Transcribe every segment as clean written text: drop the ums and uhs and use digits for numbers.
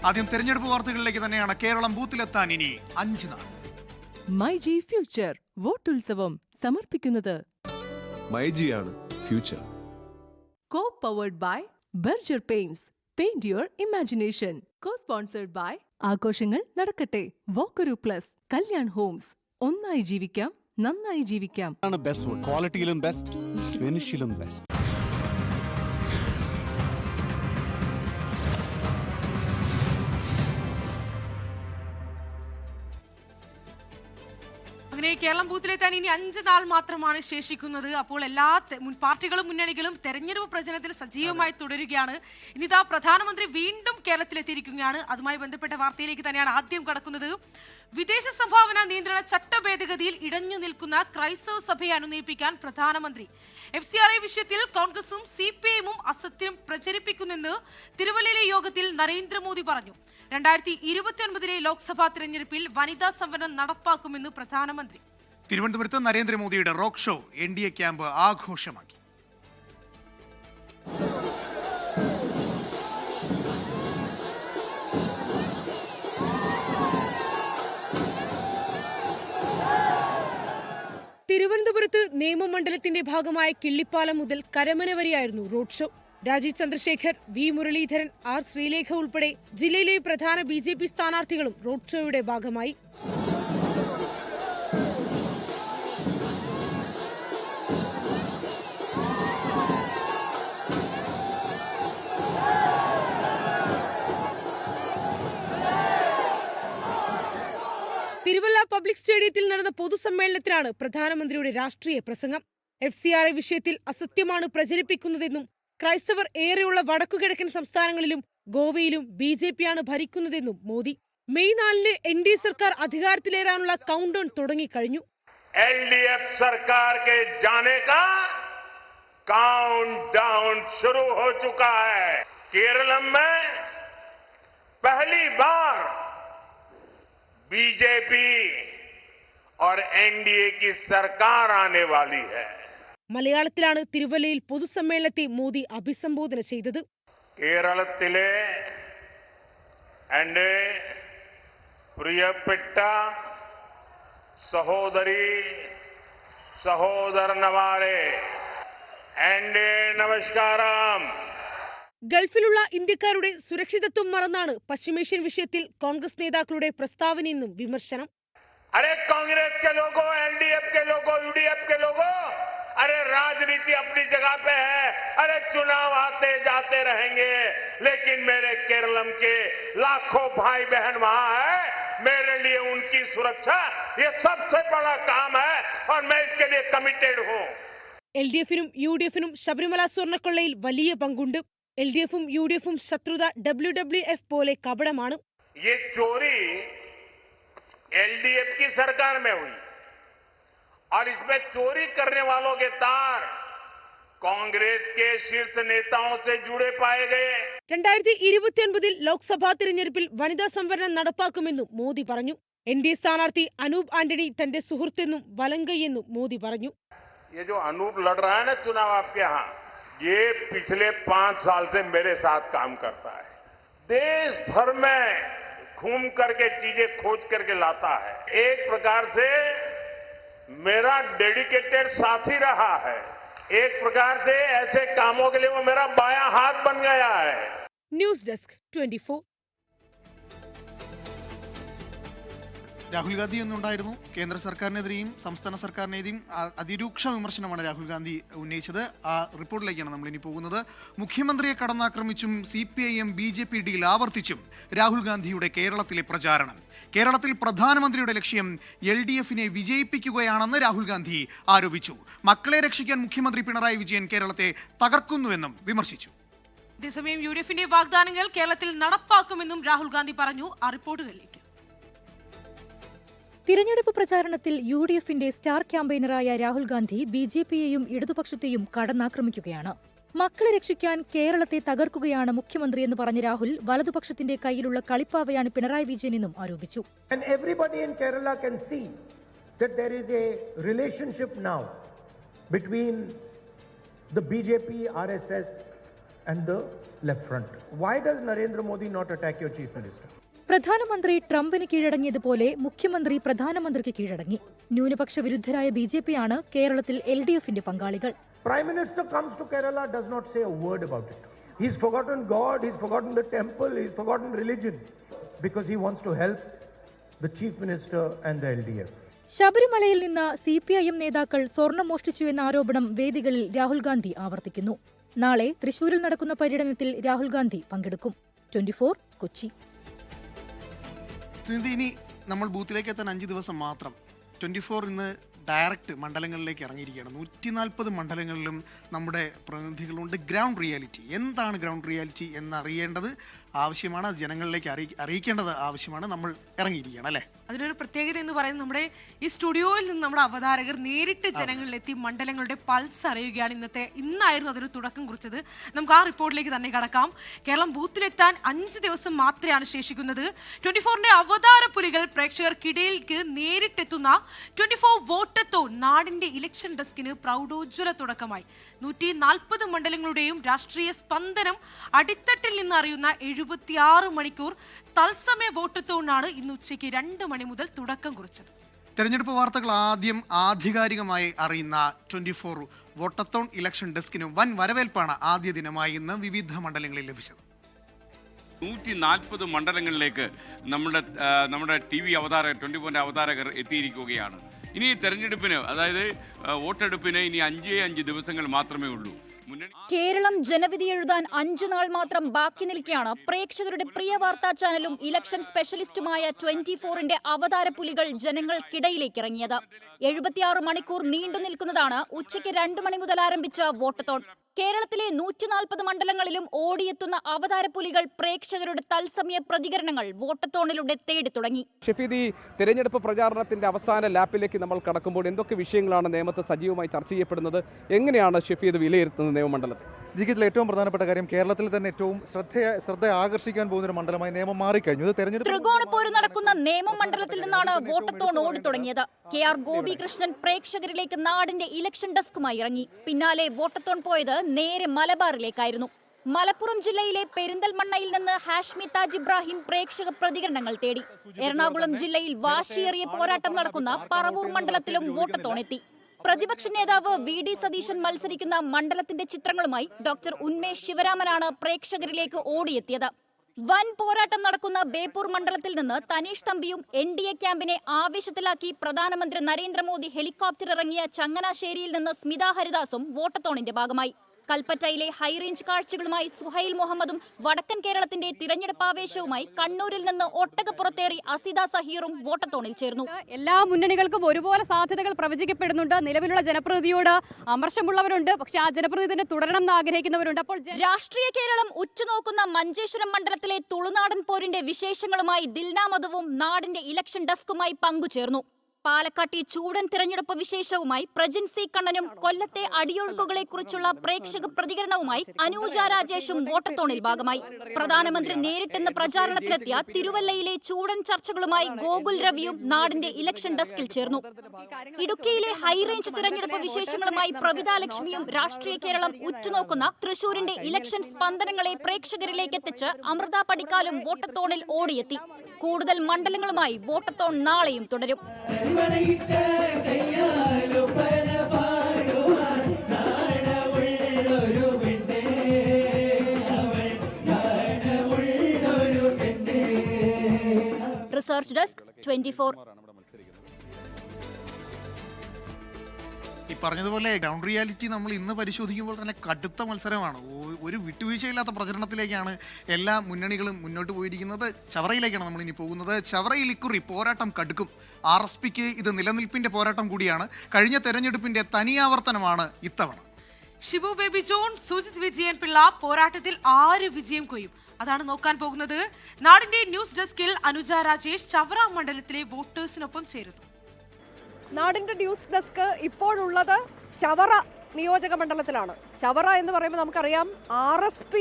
ആദ്യം തെരഞ്ഞെടുപ്പ് വാർത്തകളിലേക്ക് തന്നെയാണ്. കേരളം ബൂത്തിലെത്താൻ ഇനി 5 നാൾ. മൈജി ഫ്യൂച്ചർ വോട്ടുത്സവം സമർപ്പിക്കുന്നത് മൈജിയാണ് future. Co powered by Berger paints. Paint your imagination. Co sponsored by ആഘോഷങ്ങൾ നടക്കട്ടെ. വോക്കരു പ്ലസ്. കല്യാൺ ഹോംസ്. ഒന്നായി ജീവിക്കാം, നന്നായി ജീവിക്കാം. ബെസ്റ്റ് ക്വാളിറ്റിയിലും ബെസ്റ്റ്, ഫിനിഷിലും ബെസ്റ്റ്. അങ്ങനെ കേരളം ബൂത്തിലെത്താൻ ഇനി 5 നാൾ മാത്രമാണ് ശേഷിക്കുന്നത്. അപ്പോൾ എല്ലാ പാർട്ടികളും മുന്നണികളും തെരഞ്ഞെടുപ്പ് പ്രചരണത്തിൽ സജീവമായി തുടരുകയാണ്. ഇന്നിതാ പ്രധാനമന്ത്രി വീണ്ടും കേരളത്തിലെത്തിയിരിക്കുകയാണ്. അതുമായി ബന്ധപ്പെട്ട വാർത്തയിലേക്ക് തന്നെയാണ് ആദ്യം കടക്കുന്നത്. വിദേശ സംഭാവന നിയന്ത്രണ ചട്ട ഭേദഗതിയിൽ ഇടഞ്ഞു നിൽക്കുന്ന ക്രൈസ്തവ സഭയെ അനുനയിപ്പിക്കാൻ പ്രധാനമന്ത്രി. FCRA വിഷയത്തിൽ കോൺഗ്രസും CPIM-ഉം അസത്യം പ്രചരിപ്പിക്കുന്നെന്ന് തിരുവല്ലയിലെ യോഗത്തിൽ നരേന്ദ്രമോദി പറഞ്ഞു. 2029 ലോക്സഭാ തെരഞ്ഞെടുപ്പിൽ വനിതാ സംവരണം നടപ്പാക്കുമെന്ന് പ്രധാനമന്ത്രി. തിരുവനന്തപുരത്ത് നരേന്ദ്രമോദിയുടെ റോക്ക് ഷോ NDA ക്യാമ്പ് ആഘോഷമാക്കി. തിരുവനന്തപുരത്ത് നിയമമണ്ഡലത്തിന്റെ ഭാഗമായ കിള്ളിപ്പാലം മുതൽ കരമന വരെയായിരുന്നു road show. Rajeev Chandrasekhar, V Muraleedharan, R Sreelekha ഉൾപ്പെടെ ജില്ലയിലെ പ്രധാന BJP സ്ഥാനാർത്ഥികളും റോഡ് ഷോയുടെ ഭാഗമായി. തിരുവല്ല പബ്ലിക് സ്റ്റേഡിയത്തിൽ നടന്ന പൊതുസമ്മേളനത്തിലാണ് പ്രധാനമന്ത്രിയുടെ രാഷ്ട്രീയ പ്രസംഗം. FCRA വിഷയത്തിൽ അസത്യമാണ് പ്രചരിപ്പിക്കുന്നതെന്നും ക്രൈസ്തവർ ഏറെയുള്ള വടക്കുകിഴക്കൻ സംസ്ഥാനങ്ങളിലും ഗോവയിലും BJP-യാണ് ഭരിക്കുന്നതെന്നും മോദി. മെയ് 4-ന് NDA സർക്കാർ അധികാരത്തിലേറാനുള്ള കൗണ്ട് ഡൗൺ തുടങ്ങിക്കഴിഞ്ഞു. LDF सरकार के जाने का काउंटडाउन शुरू हो चुका है. केरलम में पहली बार BJP और NDA की सरकार आने वाली है. മലയാളത്തിലാണ് തിരുവല്ലയിൽ പൊതുസമ്മേളനത്തെ മോദി അഭിസംബോധന ചെയ്തത്. കേരളത്തിലെ എന്റെ പ്രിയപ്പെട്ട സഹോദരി സഹോദരന്മാരെ, എന്റെ നമസ്കാരം. ഗൾഫിലുള്ള ഇന്ത്യക്കാരുടെ സുരക്ഷിതത്വം മറന്നാണ് പശ്ചിമേഷ്യൻ വിഷയത്തിൽ കോൺഗ്രസ് നേതാക്കളുടെ പ്രസ്താവനയെന്നും വിമർശനം. अरे कांग्रेस के लोगों, LDF के लोगों, UDF के लोगों, अरे राजनीति अपनी जगह पे है. अरे चुनाव आते जाते रहेंगे, लेकिन मेरे केरलम के लाखों भाई बहन वहां है. मेरे लिए उनकी सुरक्षा ये सबसे बड़ा काम है और मैं इसके लिए कमिटेड हूं. LDF-നും UDF-നും ശബരിമല സ്വർണ്ണക്കൊള്ളയിൽ വലിയ പങ്കുണ്ട്. LDF-ഉം UDF-ഉം ശത്രുത WWF പോലെ കപടമാണ്. ये चोरी LDF की सरकार में हुई और इसमें चोरी करने वालों के तार कांग्रेस के शीर्ष नेताओं से जुड़े पाए गए. 2029 ലോക്സഭാ തിരഞ്ഞെടുപ്പിൽ വനിതാ സംവരണം നടപ്പാക്കുമെന്നും മോദി പറഞ്ഞു. NDA സ്ഥാനാർത്ഥി അനൂപ് ആന്റണി തന്റെ സുഹൃത്തെന്നും വലങ്കയെന്നും മോദി പറഞ്ഞു. ये जो अनूप लड़ रहा है ना चुनाव आपके यहाँ, ये पिछले 5 साल से मेरे साथ काम करता है. देश भर में घूम करके चीजें खोज करके लाता है. एक प्रकार से मेरा डेडिकेटेड साथी रहा है. एक प्रकार से ऐसे कामों के लिए वो मेरा बायां हाथ बन गया है. News desk 24. രാഹുൽ ഗാന്ധി ഒന്നുണ്ടായിരുന്നു. കേന്ദ്ര സർക്കാരിനെതിരെയും സംസ്ഥാന സർക്കാരിനെതിരെയും അതിരൂക്ഷ വിമർശനമാണ് രാഹുൽ ഗാന്ധി ഉന്നയിച്ചത്. ആ റിപ്പോർട്ടിലേക്കാണ് നമ്മൾ ഇനി പോകുന്നത്. മുഖ്യമന്ത്രിയെ കടന്നാക്രമിച്ചും CPIM BJP ഡീൽ ആവർത്തിച്ചും രാഹുൽ ഗാന്ധിയുടെ കേരളത്തിലെ പ്രചാരണം. കേരളത്തിൽ പ്രധാനമന്ത്രിയുടെ ലക്ഷ്യം LDF-നെ വിജയിപ്പിക്കുകയാണെന്ന് രാഹുൽ ഗാന്ധി ആരോപിച്ചു. മക്കളെ രക്ഷിക്കാൻ മുഖ്യമന്ത്രി പിണറായി വിജയൻ കേരളത്തെ തകർക്കുന്നുവെന്നും വിമർശിച്ചു. അതേസമയം UDF-ന്റെ വാഗ്ദാനങ്ങൾ കേരളത്തിൽ നടപ്പാക്കുമെന്നും രാഹുൽ ഗാന്ധി പറഞ്ഞു. ആ റിപ്പോർട്ടുകളിലേക്ക്. തിരഞ്ഞെടുപ്പ് പ്രചാരണത്തിൽ UDF-ന്റെ സ്റ്റാർ ക്യാമ്പയിനറായ രാഹുൽ ഗാന്ധി BJP-യെയും ഇടതുപക്ഷത്തെയും കടന്നാക്രമിക്കുകയാണ്. മക്കളെ രക്ഷിക്കാൻ കേരളത്തെ തകർക്കുകയാണ് മുഖ്യമന്ത്രിയെന്ന് പറഞ്ഞ രാഹുൽ വലതുപക്ഷത്തിന്റെ കയ്യിലുള്ള കളിപ്പാവയാണ് പിണറായി വിജയനെന്നും ആരോപിച്ചു. Everybody in Kerala can see that there is a relationship now between the BJP, RSS and the left front. Why does Narendra Modi not attack your chief minister? പ്രധാനമന്ത്രി ട്രംപിന് കീഴടങ്ങിയതുപോലെ മുഖ്യമന്ത്രി പ്രധാനമന്ത്രിക്ക് കീഴടങ്ങി. ന്യൂനപക്ഷ വിരുദ്ധരായ BJP-യാണ് കേരളത്തിൽ LDF-ന്റെ പങ്കാളികൾ. Prime Minister comes to Kerala, does not say a word about it. He's forgotten God, he's forgotten the temple, he's forgotten religion because he wants to help the chief minister and the LDF. ശബരിമലയിൽ നിന്ന് CPIM നേതാക്കൾ സ്വർണം മോഷ്ടിച്ചു എന്ന ആരോപണം വേദികളിൽ രാഹുൽ ഗാന്ധി ആവർത്തിക്കുന്നു. നാളെ തൃശൂരിൽ നടക്കുന്ന പര്യടനത്തിൽ രാഹുൽ ഗാന്ധി പങ്കെടുക്കും. 24 കൊച്ചി. ഇനി നമ്മൾ ബൂത്തിലേക്ക് എത്താൻ 5 ദിവസം മാത്രം. 24 ഇന്ന് ഡയറക്റ്റ് മണ്ഡലങ്ങളിലേക്ക് ഇറങ്ങിയിരിക്കുകയാണ്. 140 മണ്ഡലങ്ങളിലും നമ്മുടെ പ്രതിനിധികളുണ്ട്. ഗ്രൗണ്ട് റിയാലിറ്റി എന്താണ് ഗ്രൗണ്ട് റിയാലിറ്റി എന്നറിയേണ്ടത് ആവശ്യമാണ്. ജനങ്ങളിലേക്ക് അറിയിക്കേണ്ടത് ആവശ്യമാണ്. നമ്മൾ ഇറങ്ങിയിരിക്കുകയാണ് അല്ലേ. അതിനൊരു പ്രത്യേകത എന്ന് പറയുന്നത് നമ്മുടെ ഈ സ്റ്റുഡിയോയിൽ നിന്ന് നമ്മുടെ അവതാരകർ നേരിട്ട് ജനങ്ങളിലെത്തി മണ്ഡലങ്ങളുടെ പൾസ് അറിയുകയാണ്. ഇന്നായിരുന്നു അതൊരു തുടക്കം കുറിച്ചത്. നമുക്ക് ആ റിപ്പോർട്ടിലേക്ക് തന്നെ കടക്കാം. കേരളം ബൂത്തിലെത്താൻ 5 ദിവസം മാത്രമാണ് ശേഷിക്കുന്നത്. 24ന്റെ അവതാരപുരികൾ പ്രേക്ഷകർക്കിടയിലേക്ക് നേരിട്ടെത്തുന്ന 24 വോട്ടത്തോൺ നാടിന്റെ ഇലക്ഷൻ ഡെസ്കിന് പ്രൗഢോജ്വല തുടക്കമായി. 140 മണ്ഡലങ്ങളുടെയും രാഷ്ട്രീയ സ്പന്ദനം അടിത്തട്ടിൽ നിന്ന് അറിയുന്ന 76 മണിക്കൂർ തത്സമയ വോട്ടത്തോണാണ് ഇന്ന് ഉച്ചയ്ക്ക് 2 മണി മുതൽ തുടക്കം കുറിച്ചത്. തെരഞ്ഞെടുപ്പ് വാർത്തകൾ ആദ്യം ആധികാരികമായി അറിയുന്ന 24 വോട്ടത്തോൺ ഇലക്ഷൻ ഡെസ്കിന് വൻ വരവേൽപ്പാണ് ആദ്യ ദിനമായി ഇന്ന് വിവിധ മണ്ഡലങ്ങളിൽ ലഭിച്ചത്. 140 മണ്ഡലങ്ങളിലേക്ക് നമ്മുടെ TV അവതാരകർ 24ന്റെ അവതാരകർ എത്തിയിരിക്കുകയാണ്. ഇനി തെരഞ്ഞെടുപ്പിന്, അതായത് വോട്ടെടുപ്പിന് ഇനി 5 ദിവസങ്ങൾ മാത്രമേ ഉള്ളൂ. കേരളം ജനവിധി എഴുതാൻ 5 നാൾ മാത്രം ബാക്കി നിൽക്കെയാണ് പ്രേക്ഷകരുടെ പ്രിയ വാർത്താ ചാനലും ഇലക്ഷൻ സ്പെഷ്യലിസ്റ്റുമായ 24ന്റെ അവതാരപുലികൾ ജനങ്ങൾക്കിടയിലേക്ക് ഇറങ്ങിയത്. 76 മണിക്കൂർ നീണ്ടു നിൽക്കുന്നതാണ് ഉച്ചയ്ക്ക് 2 മണി മുതൽ ആരംഭിച്ച വോട്ടത്തോൺ. കേരളത്തിലെ 140 മണ്ഡലങ്ങളിലും ഓടിയെത്തുന്ന അവതാരപുലികൾ പ്രേക്ഷകരുടെ തത്സമയ പ്രതികരണങ്ങൾ വോട്ടത്തോണിലൂടെ തേടി തുടങ്ങി. ഷെഫീദ്, തെരഞ്ഞെടുപ്പ് പ്രചാരണത്തിന്റെ അവസാന ലാപ്പിലേക്ക് നമ്മൾ കടക്കുമ്പോൾ എന്തൊക്കെ വിഷയങ്ങളാണ് നേമത്ത് സജീവമായി ചർച്ച ചെയ്യപ്പെടുന്നത്? എങ്ങനെയാണ് ഷെഫീദ് വിലയിരുത്തുന്നത് നേമമണ്ഡലത്തിൽ? ജീവിതത്തിലെ ഏറ്റവും പ്രധാനപ്പെട്ട കാര്യം, കേരളത്തിൽ തന്നെ ഏറ്റവും ശ്രദ്ധ ആകർഷിക്കാൻ പോകുന്ന ഒരു മണ്ഡലമായി നേമം മാറിക്കഴിഞ്ഞു. ത്രികോണപ്പോര് നടക്കുന്ന നേമം മണ്ഡലത്തിൽ നിന്നാണ് വോട്ടത്തോൺ ഓടി തുടങ്ങിയത്. KR ഗോപികൃഷ്ണൻ പ്രേക്ഷകരിലേക്ക് നാടിന്റെ ഇലക്ഷൻ ഡെസ്കുമായി ഇറങ്ങി. പിന്നാലെ വോട്ടത്തോൺ പോയത് നേരെ മലബാറിലേക്കായിരുന്നു. മലപ്പുറം ജില്ലയിലെ പെരിന്തൽമണ്ണയിൽ നിന്ന് ഹാഷ്മി താജ് ഇബ്രാഹിം പ്രേക്ഷക പ്രതികരണങ്ങൾ തേടി. എറണാകുളം ജില്ലയിൽ വാശിയേറിയ പോരാട്ടം നടക്കുന്ന പറവൂർ മണ്ഡലത്തിലും വോട്ടത്തോണെത്തി. പ്രതിപക്ഷ നേതാവ് VD സതീശൻ മത്സരിക്കുന്ന മണ്ഡലത്തിന്റെ ചിത്രങ്ങളുമായി ഡോക്ടർ ഉന്മേഷ് ശിവരാമനാണ് പ്രേക്ഷകരിലേക്ക് ഓടിയെത്തിയത്. വൻ പോരാട്ടം നടക്കുന്ന ബേപ്പൂർ മണ്ഡലത്തിൽ നിന്ന് തനീഷ് തമ്പിയും NDA ക്യാമ്പിനെ ആവേശത്തിലാക്കി പ്രധാനമന്ത്രി നരേന്ദ്രമോദി ഹെലികോപ്റ്റർ ഇറങ്ങിയ ചങ്ങനാശ്ശേരിയിൽ നിന്ന് സ്മിത ഹരിദാസും വോട്ടത്തോണിന്റെ ഭാഗമായി. കൽപ്പറ്റയിലെ ഹൈറേഞ്ച് കാഴ്ചകളുമായി സുഹൈൽ മുഹമ്മദും വടക്കൻ കേരളത്തിന്റെ തിരഞ്ഞെടുപ്പ് ആവേശവുമായി കണ്ണൂരിൽ നിന്ന് ഒട്ടകപ്പുറത്തേറി അസിത സഹീറും വോട്ടത്തോണിൽ ചേർന്നു. എല്ലാ മുന്നണികൾക്കും ഒരുപോലെ സാധ്യതകൾ പ്രവചിക്കപ്പെടുന്നുണ്ട്. നിലവിലുള്ള ജനപ്രതിനിധിയോട് അമർഷമുള്ളവരുണ്ട്, പക്ഷേ ആ ജനപ്രതിനിധിനെ തുടരണം എന്ന് ആഗ്രഹിക്കുന്നവരുണ്ട്. അപ്പോൾ രാഷ്ട്രീയ കേരളം ഉറ്റുനോക്കുന്ന മഞ്ചേശ്വരം മണ്ഡലത്തിലെ തുളുനാടൻ പോരിന്റെ വിശേഷങ്ങളുമായി ദിൽന മധുവും നാടിന്റെ ഇലക്ഷൻ ഡെസ്കുമായി പങ്കുചേർന്നു. പാലക്കാട്ടെ ചൂടൻ തിരഞ്ഞെടുപ്പ് വിശേഷവുമായി പ്രജിൻ C കണ്ണനും കൊല്ലത്തെ അടിയൊഴുക്കുകളെ കുറിച്ചുള്ള പ്രേക്ഷക പ്രതികരണവുമായി അനൂജ രാജേഷും വോട്ടത്തോണിൽ ഭാഗമായി. പ്രധാനമന്ത്രി നേരിട്ടെന്ന് പ്രചാരണത്തിലെത്തിയ തിരുവല്ലയിലെ ചൂടൻ ചർച്ചകളുമായി ഗോകുൽ രവിയും നാടിന്റെ ഇലക്ഷൻ ഡെസ്കിൽ ചേർന്നു. ഇടുക്കിയിലെ ഹൈറേഞ്ച് തിരഞ്ഞെടുപ്പ് വിശേഷങ്ങളുമായി പ്രവിത ലക്ഷ്മിയും രാഷ്ട്രീയ കേരളം ഉറ്റുനോക്കുന്ന തൃശൂരിന്റെ ഇലക്ഷൻ സ്പന്ദനങ്ങളെ പ്രേക്ഷകരിലേക്ക് എത്തിച്ച് അമൃത പടിക്കാലും വോട്ടത്തോണിൽ ഓടിയെത്തി. കൂടുതൽ മണ്ഡലങ്ങളുമായി വോട്ടത്തോൺ നാളെയും തുടരും. Research desk 24. ഈ പറഞ്ഞതുപോലെ ഗ്രൗണ്ട് റിയാലിറ്റി നമ്മൾ ഇന്ന് പരിശോധിക്കുമ്പോൾ തന്നെ കടുത്ത മത്സരമാണ്. ഒരു വിട്ടുവീഴ്ചയില്ലാത്ത പ്രചരണത്തിലേക്കാണ് എല്ലാ മുന്നണികളും മുന്നോട്ട് പോയിരിക്കുന്നത്. ചവറയിലേക്കാണ് നമ്മൾ ഇനി പോകുന്നത്. ചവറയിൽ ഇക്കുറി പോരാട്ടം കടുക്കും. RSPക്ക് ഇത് നിലനിൽപ്പിന്റെ പോരാട്ടം കൂടിയാണ്. കഴിഞ്ഞ തെരഞ്ഞെടുപ്പിന്റെ തനിയാവർത്തനമാണ് ഇത്തവണ. ഷിബു ബേബി ജോൺ, സുജിത് വിജയൻ പിള്ള പോരാട്ടത്തിൽ ആര് വിജയം കൊയ്യും? അതാണ് നോക്കാൻ പോകുന്നത്. നാടിന്റെ ന്യൂസ് ഡെസ്കിൽ അനുജ രാജേഷ് ചവറ മണ്ഡലത്തിലെ വോട്ടേഴ്സിനൊപ്പം ചേരുന്നു. നാടിന്റെ ന്യൂസ് ഡെസ്ക് ഇപ്പോഴുള്ളത് ചവറ നിയോജക മണ്ഡലത്തിലാണ്. ചവറ എന്ന് പറയുമ്പോൾ നമുക്കറിയാം, RSP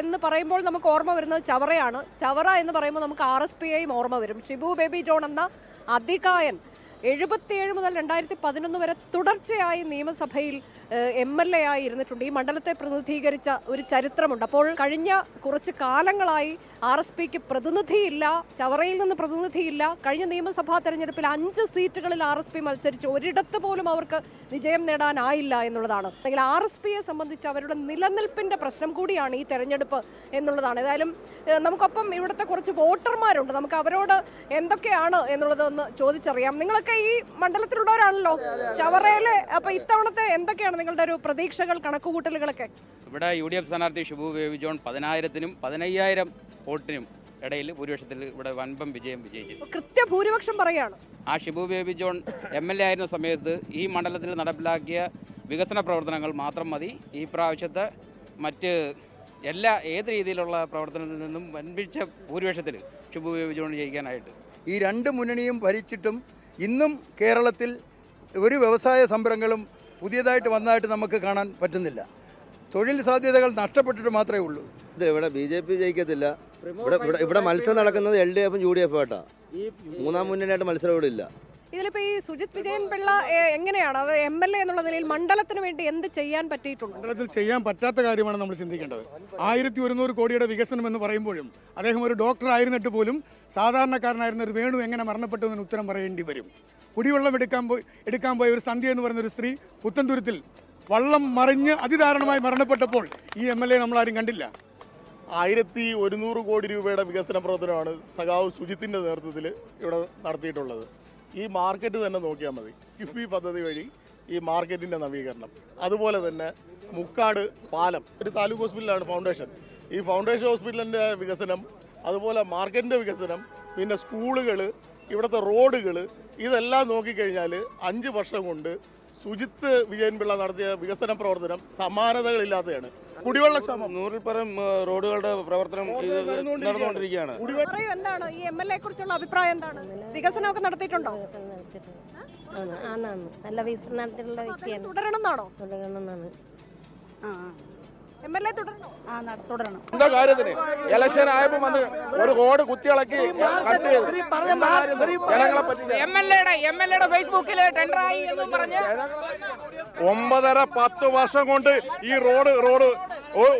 എന്ന് പറയുമ്പോൾ നമുക്ക് ഓർമ്മ വരുന്നത് ചവറയാണ്. ചവറ എന്ന് പറയുമ്പോൾ നമുക്ക് RSPയെയും ഓർമ്മ വരും. ഷിബു ബേബി ജോൺ എന്ന അതികായൻ 77 മുതൽ 2011 വരെ തുടർച്ചയായി നിയമസഭയിൽ MLA ആയി ഇരുന്നിട്ടുണ്ട്. ഈ മണ്ഡലത്തെ പ്രതിനിധീകരിച്ച ഒരു ചരിത്രമുണ്ട്. അപ്പോൾ കഴിഞ്ഞ കുറച്ച് കാലങ്ങളായി RSPക്ക് പ്രതിനിധിയില്ല, ചവറയിൽ നിന്ന് പ്രതിനിധിയില്ല. കഴിഞ്ഞ നിയമസഭാ തെരഞ്ഞെടുപ്പിൽ 5 സീറ്റുകളിൽ RSP മത്സരിച്ചു. ഒരിടത്ത് പോലും അവർക്ക് വിജയം നേടാനായില്ല എന്നുള്ളതാണ്. അല്ലെങ്കിൽ RSPയെ സംബന്ധിച്ച് അവരുടെ നിലനിൽപ്പിന്റെ പ്രശ്നം കൂടിയാണ് ഈ തെരഞ്ഞെടുപ്പ് എന്നുള്ളതാണ്. ഏതായാലും നമുക്കൊപ്പം ഇവിടുത്തെ കുറച്ച് വോട്ടർമാരുണ്ട്. നമുക്ക് അവരോട് എന്തൊക്കെയാണ് എന്നുള്ളതൊന്ന് ചോദിച്ചറിയാം. നിങ്ങളൊക്കെ ഈ മണ്ഡലത്തിലുള്ളവരാണല്ലോ. ചവറയിലെ അപ്പൊ ഇത്തവണത്തെ എന്തൊക്കെയാണ് നിങ്ങളുടെ ഒരു പ്രതീക്ഷകൾ, കണക്കുകൂട്ടലുകളൊക്കെ? ഇവിടെ UDF സ്ഥാനാർത്ഥി ഷിബു ബേബി ജോൺ 10,000-നും 15,000 വോട്ടിനും ഇടയിൽ ഭൂരിപക്ഷത്തിൽ ഇവിടെ വൻപം വിജയം വിജയിച്ചു. കൃത്യഭൂരിപക്ഷം പറയുകയാണ്. ആ ഷിബു ബേബി ജോൺ MLA ആയിരുന്ന സമയത്ത് ഈ മണ്ഡലത്തിൽ നടപ്പിലാക്കിയ വികസന പ്രവർത്തനങ്ങൾ മാത്രം മതി ഈ പ്രാവശ്യത്തെ മറ്റ് ഏത് രീതിയിലുള്ള പ്രവർത്തനത്തിൽ നിന്നും വൻപിച്ച ഭൂരിപക്ഷത്തിൽ ഷിബു ബേബി ജോൺ ജയിക്കാനായിട്ട്. ഈ 2 മുന്നണിയും ഭരിച്ചിട്ടും ഇന്നും കേരളത്തിൽ ഒരു വ്യവസായ സംരംഭങ്ങളും പുതിയതായിട്ട് വന്നതായിട്ട് നമുക്ക് കാണാൻ പറ്റുന്നില്ല. തൊഴിൽ സാധ്യതകൾ നഷ്ടപ്പെട്ടിട്ട് മാത്രമേ ഉള്ളൂ. ഇവിടെ BJP ജയിക്കത്തില്ല. ഇവിടെ മത്സരം നടക്കുന്നത് LDFും UDF ആയിട്ടാ. മൂന്നാം മുന്നണിയായിട്ട് മത്സരം ഇവിടെ ഇല്ല. ഇതിലിപ്പോ ഈ സുജിത് വിജയൻ പിള്ള എങ്ങനെയാണ് അത് MLA എന്നുള്ള നിലയിൽ മണ്ഡലത്തിന് വേണ്ടി എന്ത് ചെയ്യാൻ പറ്റിയിട്ടുണ്ട്? മണ്ഡലത്തിൽ ചെയ്യാൻ പറ്റാത്ത കാര്യമാണ് നമ്മൾ ചിന്തിക്കേണ്ടത്. 1100 കോടിയുടെ വികസനം എന്ന് പറയുമ്പോഴും അദ്ദേഹം ഒരു ഡോക്ടർ ആയിരുന്നിട്ട് പോലും സാധാരണക്കാരനായിരുന്ന ഒരു വേണു എങ്ങനെ മരണപ്പെട്ടു എന്ന് ഉത്തരം പറയേണ്ടി വരും. കുടിവെള്ളം എടുക്കാൻ പോയ ഒരു സന്ധ്യ എന്ന് പറയുന്ന ഒരു സ്ത്രീ പുത്തൻതുരുത്തിൽ വള്ളം മറിഞ്ഞ് അതിദാരുണമായി മരണപ്പെട്ടപ്പോൾ ഈ MLA നമ്മളാരും കണ്ടില്ല. 1100 കോടി രൂപയുടെ വികസന പ്രവർത്തനമാണ് സഖാവ് സുജിത്തിന്റെ നേതൃത്വത്തിൽ ഇവിടെ നടത്തിയിട്ടുള്ളത്. ഈ മാർക്കറ്റ് തന്നെ നോക്കിയാൽ മതി. കിഫ്ബി പദ്ധതി വഴി ഈ മാർക്കറ്റിന്റെ നവീകരണം, അതുപോലെ തന്നെ മുക്കാട് പാലം, ഒരു താലൂക്ക് ഹോസ്പിറ്റലാണ് ഫൗണ്ടേഷൻ. ഈ ഫൗണ്ടേഷൻ ഹോസ്പിറ്റലിന്റെ വികസനം, അതുപോലെ മാർക്കറ്റിന്റെ വികസനം, പിന്നെ സ്കൂളുകൾ, ഇവിടുത്തെ റോഡുകൾ, ഇതെല്ലാം നോക്കിക്കഴിഞ്ഞാൽ 5 വർഷം കൊണ്ട് സുജിത്ത് വിജയൻപിള്ള നടത്തിയ വികസന പ്രവർത്തനം സമാനതകളില്ലാത്തതാണ്. കുടിവെള്ളക്ഷാമം 100-ൽ-പരം റോഡുകളുടെ പ്രവർത്തനം നടന്നുകൊണ്ടിരിക്കുകയാണ്. എന്താണ് ഈ MLA കുറിച്ചുള്ള അഭിപ്രായം? എന്താണ് വികസനമൊക്കെ നടത്തിയിട്ടുണ്ടോ? നല്ല വികസനം നടത്തിയിട്ടുള്ള വ്യക്തിയാണ്. തുടരണമെന്നാണോ? തുടരണമെന്നാണ്. MLA തുടരണോ? തുടരണം. എന്താ കാര്യത്തിന് ഇലക്ഷൻ ആയപ്പോ വന്ന് ഒരു കോട് കുത്തിയിളക്കി കട്ട് ചെയ്ത് ജനങ്ങളെ പറ്റി MLA ഫേസ്ബുക്കിൽ ടെൻഡറായി എന്ന് പറഞ്ഞ് 9-10 വർഷം കൊണ്ട് ഈ റോഡ്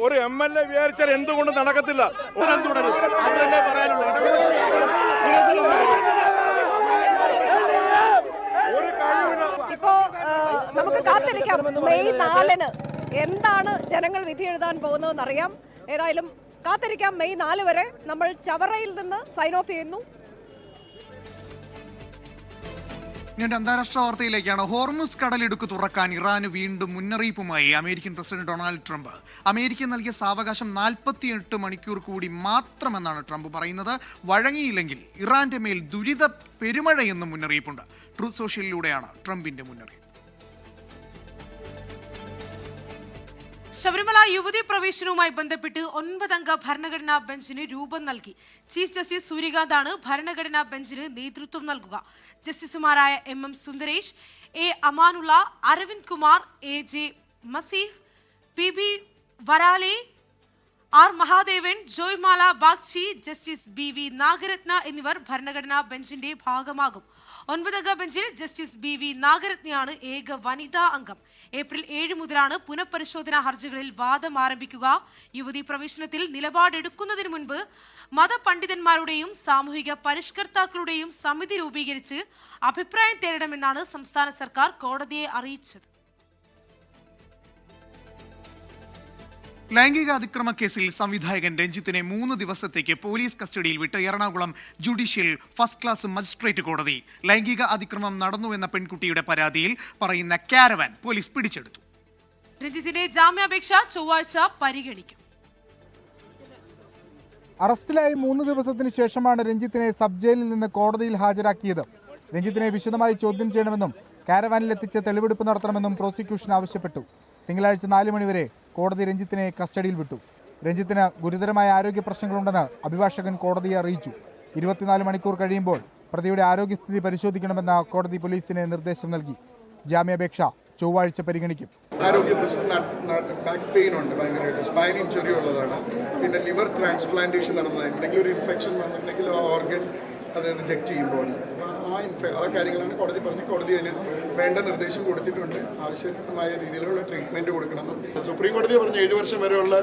ഒരു MLA വിചാരിച്ചാൽ എന്തുകൊണ്ട് നടക്കത്തില്ല. ഇപ്പോ നമുക്ക് കാത്തിരിക്കാം. മെയ് 4-ന് എന്താണ് ജനങ്ങൾ വിധി എഴുതാൻ പോകുന്നതെന്ന് അറിയാം. ഏതായാലും കാത്തിരിക്കാം. മെയ് 4 വരെ. നമ്മൾ ചവറയിൽ നിന്ന് സൈൻ ഓഫ് ചെയ്യുന്നു. ഞാൻ അന്താരാഷ്ട്ര വാർത്തയിലേക്കാണ്. ഹോർമുസ് കടലിടുക്ക് തുറക്കാൻ ഇറാന് വീണ്ടും മുന്നറിയിപ്പുമായി American president Donald Trump. America നൽകിയ സാവകാശം 48 മണിക്കൂർ കൂടി മാത്രമെന്നാണ് ട്രംപ് പറയുന്നത്. വഴങ്ങിയില്ലെങ്കിൽ ഇറാന്റെ മേൽ ദുരിത പെരുമഴയെന്നും മുന്നറിയിപ്പുണ്ട്. ട്രൂത്ത് സോഷ്യലിലൂടെയാണ് ട്രംപിന്റെ മുന്നറിയിപ്പ്. ശബരിമല യുവതി പ്രവേശനവുമായി ബന്ധപ്പെട്ട് 9-അംഗ ഭരണഘടനാ ബെഞ്ചിന് രൂപം നൽകി. ചീഫ് ജസ്റ്റിസ് സൂര്യകാന്താണ് ഭരണഘടനാ ബെഞ്ചിന് നേതൃത്വം നൽകുക. ജസ്റ്റിസുമാരായ MM Sundaresh, A Amanullah, Aravind Kumar, AJ Masih, PB Varale, R Mahadevan, Joymalya Bagchi, justice BV Nagarathna എന്നിവർ ഭരണഘടനാ ബെഞ്ചിന്റെ ഭാഗമാകും. 9-അംഗ ബെഞ്ചിൽ ജസ്റ്റിസ് BV നാഗരത്നയാണ് ഏക വനിതാ അംഗം. ഏപ്രിൽ 7 മുതലാണ് പുനഃപരിശോധനാ ഹർജികളിൽ വാദം ആരംഭിക്കുക. യുവതി പ്രവേശനത്തിൽ നിലപാടെടുക്കുന്നതിന് മുൻപ് മതപണ്ഡിതന്മാരുടെയും സാമൂഹിക പരിഷ്കർത്താക്കളുടെയും സമിതി രൂപീകരിച്ച് അഭിപ്രായം തേടണമെന്നാണ് സംസ്ഥാന സർക്കാർ കോടതിയെ അറിയിച്ചത്. ലൈംഗിക അതിക്രമ കേസിൽ സംവിധായകൻ രഞ്ജിത്തിനെ 3 ദിവസത്തേക്ക് പോലീസ് കസ്റ്റഡിയിൽ വിട്ട് Ernakulam judicial first class magistrate കോടതി. ലൈംഗിക അതിക്രമം നടന്നുവെന്ന പെൺകുട്ടിയുടെ പരാതിയിൽ പറയുന്ന കാരവാൻ പോലീസ് പിടിച്ചെടുത്തു. രഞ്ജിത്തിന്റെ ജാമ്യാപേക്ഷ ചൊവ്വാഴ്ച പരിഗണിക്കും. അറസ്റ്റിലായി 3 ദിവസത്തിന് ശേഷമാണ് രഞ്ജിത്തിനെ സബ് ജയിലിൽ നിന്ന് കോടതിയിൽ ഹാജരാക്കിയത്. രഞ്ജിത്തിനെ വിശദമായി ചോദ്യം ചെയ്യണമെന്നും കാരവാനിലെത്തിച്ച് തെളിവെടുപ്പ് നടത്തണമെന്നും പ്രോസിക്യൂഷൻ ആവശ്യപ്പെട്ടു. തിങ്കളാഴ്ച 4 മണിവരെ കോടതി രഞ്ജിത്തിനെ കസ്റ്റഡിയിൽ വിട്ടു. രഞ്ജിത്തിന് ഗുരുതരമായ ആരോഗ്യ പ്രശ്നങ്ങളുണ്ടെന്ന് അഭിഭാഷകൻ കോടതിയെ അറിയിച്ചു. 24 മണിക്കൂർ കഴിയുമ്പോൾ പ്രതിയുടെ ആരോഗ്യസ്ഥിതി പരിശോധിക്കണമെന്ന് കോടതി പോലീസിന് നിർദ്ദേശം നൽകി. ജാമ്യാപേക്ഷ ചൊവ്വാഴ്ച പരിഗണിക്കും. ആരോഗ്യ പ്രശ്നം, ബാക്ക് പെയിൻ ഉണ്ട്, ഭയങ്കരമായിട്ട് സ്പൈൻ ഇഞ്ചുറി ഉള്ളതാണ്. പിന്നെ ലിവർ ട്രാൻസ്പ്ലാന്റേഷൻ നടന്നത്, എന്തെങ്കിലും ഒരു ഇൻഫെക്ഷൻ വന്നിട്ടുണ്ടെങ്കിൽ ഓർഗൻ അത് റിജക്റ്റ് ചെയ്യുമ്പോഴാണ്. ആ കാര്യങ്ങളാണ് കോടതി പറഞ്ഞ് കോടതി അതിന് വേണ്ട നിർദ്ദേശം കൊടുത്തിട്ടുണ്ട്. ആവശ്യമായ രീതിയിലുള്ള ട്രീറ്റ്മെൻറ്റ് കൊടുക്കണമെന്നും സുപ്രീം കോടതി പറഞ്ഞ 7 വർഷം വരെയുള്ള